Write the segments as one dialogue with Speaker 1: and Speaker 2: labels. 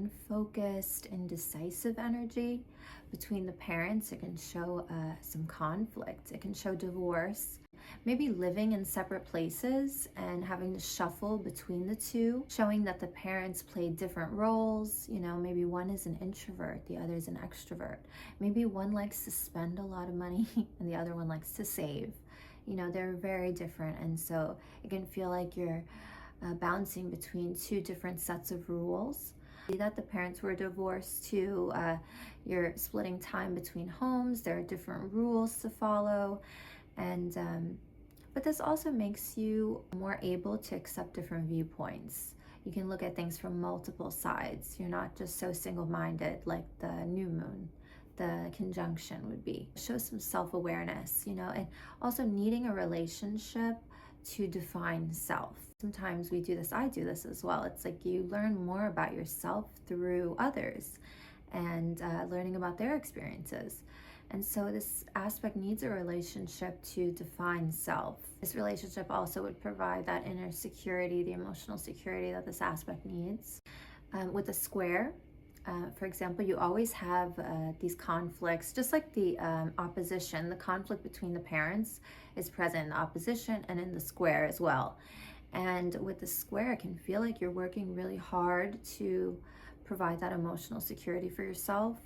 Speaker 1: unfocused, indecisive energy between the parents. It can show some conflict. It can show divorce, maybe living in separate places and having to shuffle between the two, showing that the parents play different roles. You know, maybe one is an introvert, the other is an extrovert. Maybe one likes to spend a lot of money and the other one likes to save. You know, they're very different, and so it can feel like you're bouncing between two different sets of rules. That the parents were divorced too, you're splitting time between homes, there are different rules to follow, and but this also makes you more able to accept different viewpoints. You can look at things from multiple sides. You're not just so single-minded like the new moon, the conjunction would be. Show some self-awareness, you know, and also needing a relationship to define self. Sometimes we do this, I do this as well. It's like you learn more about yourself through others and learning about their experiences. And so this aspect needs a relationship to define self. This relationship also would provide that inner security, the emotional security that this aspect needs. With a square, for example, you always have these conflicts, just like the opposition. The conflict between the parents is present in the opposition and in the square as well. And with the square, it can feel like you're working really hard to provide that emotional security for yourself.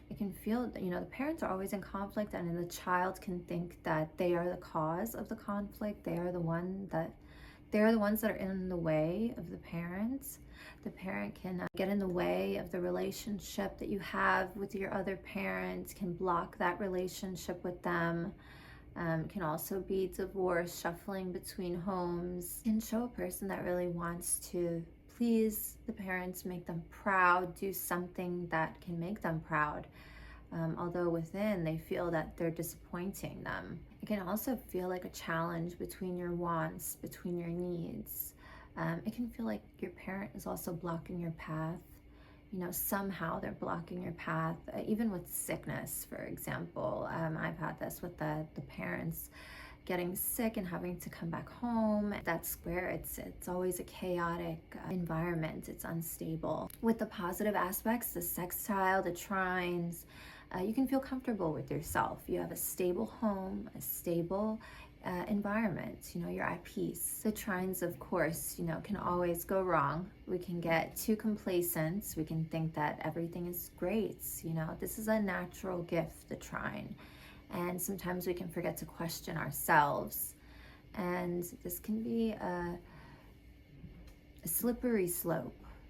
Speaker 1: It can feel that, you know, the parents are always in conflict, and then the child can think that they are the cause of the conflict. They are the ones that are in the way of the parents. The parent can get in the way of the relationship that you have with your other parents, can block that relationship with them. Can also be divorce, shuffling between homes. Can show a person that really wants to please the parents, make them proud, do something that can make them proud. Although within they feel that they're disappointing them. It can also feel like a challenge between your wants, between your needs. It can feel like your parent is also blocking your path. You know, somehow they're blocking your path, even with sickness, for example. I've had this with the parents getting sick and having to come back home. That square, it's always a chaotic environment. It's unstable. With the positive aspects, the sextile, the trines, you can feel comfortable with yourself. You have a stable home, a stable environment. You know, you're at peace. The trines, of course, you know, can always go wrong. We can get too complacent. We can think that everything is great. You know, this is a natural gift, the trine. And sometimes we can forget to question ourselves. And this can be a slippery slope.